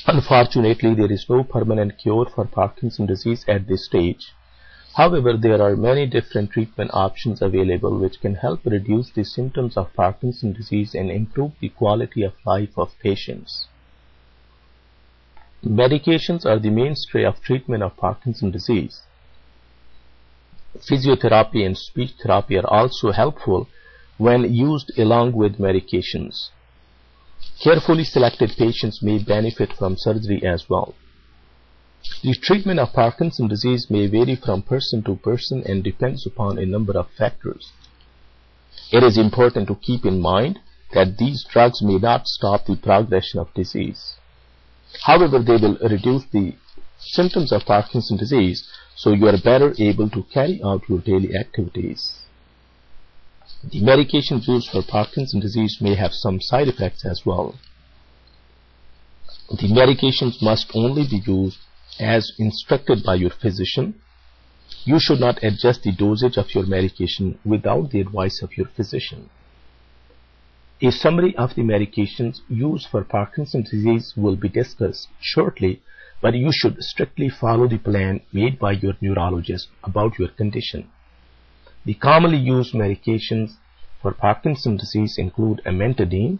Unfortunately, there is no permanent cure for Parkinson's disease at this stage. However, there are many different treatment options available which can help reduce the symptoms of Parkinson's disease and improve the quality of life of patients. Medications are the mainstay of treatment of Parkinson's disease. Physiotherapy and speech therapy are also helpful when used along with medications. Carefully selected patients may benefit from surgery as well. The treatment of Parkinson's disease may vary from person to person and depends upon a number of factors. It is important to keep in mind that these drugs may not stop the progression of disease. However, they will reduce the symptoms of Parkinson's disease, so you are better able to carry out your daily activities. The medications used for Parkinson's disease may have some side effects as well. The medications must only be used as instructed by your physician. You should not adjust the dosage of your medication without the advice of your physician. A summary of the medications used for Parkinson's disease will be discussed shortly, but you should strictly follow the plan made by your neurologist about your condition. The commonly used medications for Parkinson's disease include amantadine,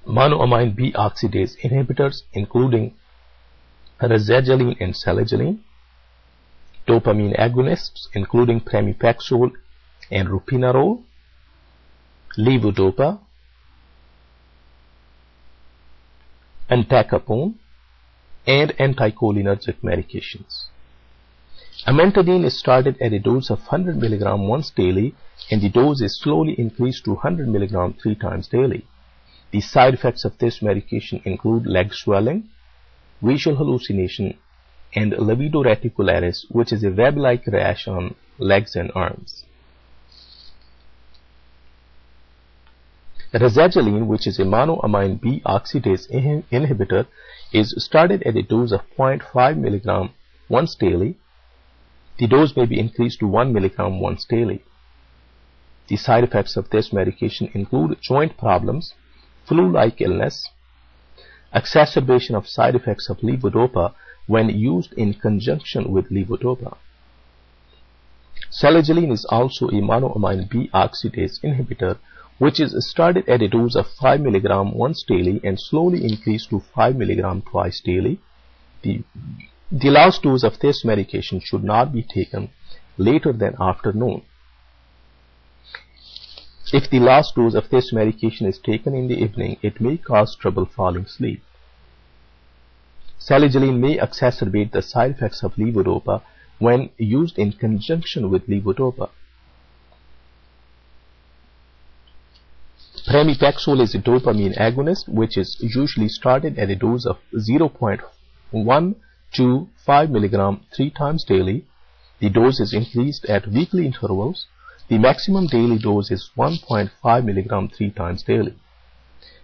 monoamine B oxidase inhibitors including razagiline and saligeline, dopamine agonists including pramipexole and ropinirole, levodopa, entacapone, and anticholinergic medications. Amantadine is started at a dose of 100 mg once daily, and the dose is slowly increased to 100 mg 3 times daily. The side effects of this medication include leg swelling, visual hallucination, and livedo reticularis, which is a web-like rash on legs and arms. Razagiline, which is a monoamine B oxidase inhibitor, is started at a dose of 0.5 mg once daily. The dose may be increased to 1 mg once daily. The side effects of this medication include joint problems, flu-like illness, exacerbation of side effects of levodopa when used in conjunction with levodopa. Saligeline is also a monoamine B oxidase inhibitor, which is started at a dose of 5 mg once daily and slowly increased to 5 mg twice daily. The last dose of this medication should not be taken later than afternoon. If the last dose of this medication is taken in the evening, it may cause trouble falling asleep. Saligeline may exacerbate the side effects of levodopa when used in conjunction with levodopa. Pramipexole is a dopamine agonist, which is usually started at a dose of 0.1 to 5 mg 3 times daily. The dose is increased at weekly intervals. The maximum daily dose is 1.5 mg 3 times daily.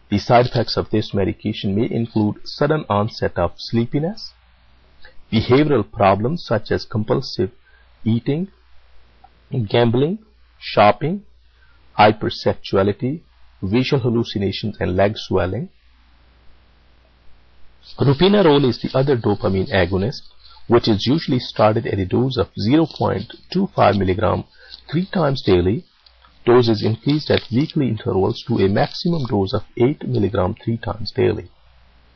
The side effects of this medication may include sudden onset of sleepiness, behavioral problems such as compulsive eating, gambling, shopping, hypersexuality, visual hallucinations, and leg swelling. Ropinirole is the other dopamine agonist, which is usually started at a dose of 0.25 mg 3 times daily. Dose is increased at weekly intervals to a maximum dose of 8 mg 3 times daily.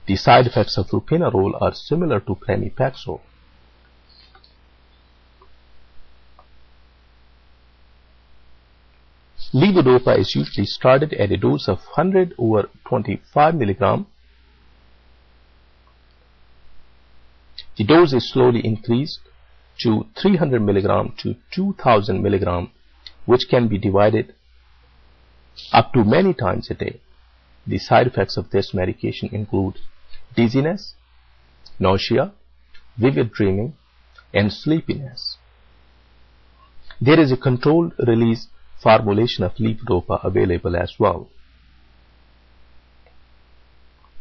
The side effects of ropinirole are similar to pramipexole. Levodopa is usually started at a dose of 100 over 25 mg. The dose is slowly increased to 300 mg to 2000 mg, which can be divided up to many times a day. The side effects of this medication include dizziness, nausea, vivid dreaming, and sleepiness. There is a controlled release formulation of levodopa available as well.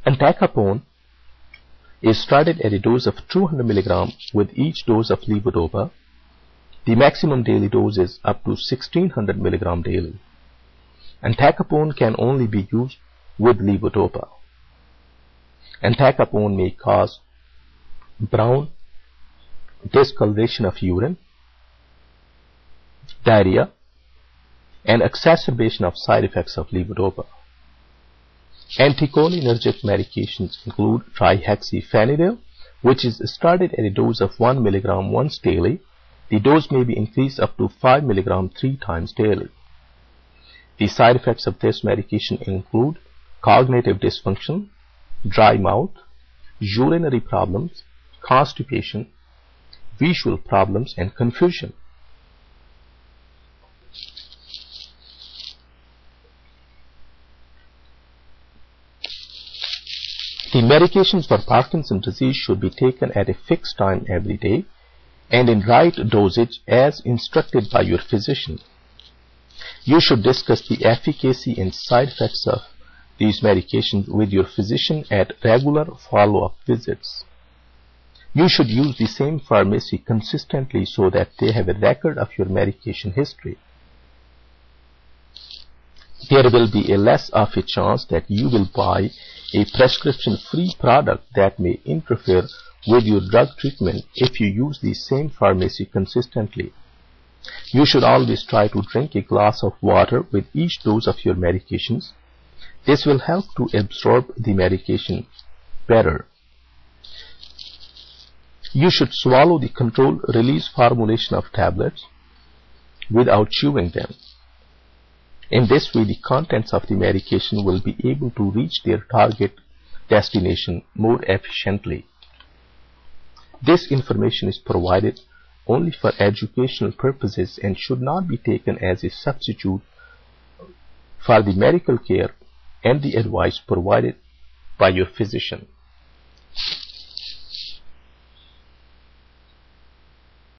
Entacapone is started at a dose of 200 mg with each dose of levodopa. The maximum daily dose is up to 1600 mg daily. Entacapone can only be used with levodopa. Entacapone may cause brown discoloration of urine, diarrhea, and exacerbation of side effects of levodopa. Anticholinergic medications include trihexyphenidyl, which is started at a dose of 1 mg once daily. The dose may be increased up to 5 mg 3 times daily. The side effects of this medication include cognitive dysfunction, dry mouth, urinary problems, constipation, visual problems, and confusion. The medications for Parkinson's disease should be taken at a fixed time every day and in right dosage as instructed by your physician. You should discuss the efficacy and side effects of these medications with your physician at regular follow-up visits. You should use the same pharmacy consistently so that they have a record of your medication history. There will be a less of a chance that you will buy a prescription-free product that may interfere with your drug treatment if you use the same pharmacy consistently. You should always try to drink a glass of water with each dose of your medications. This will help to absorb the medication better. You should swallow the controlled release formulation of tablets without chewing them. In this way, the contents of the medication will be able to reach their target destination more efficiently. This information is provided only for educational purposes and should not be taken as a substitute for the medical care and the advice provided by your physician.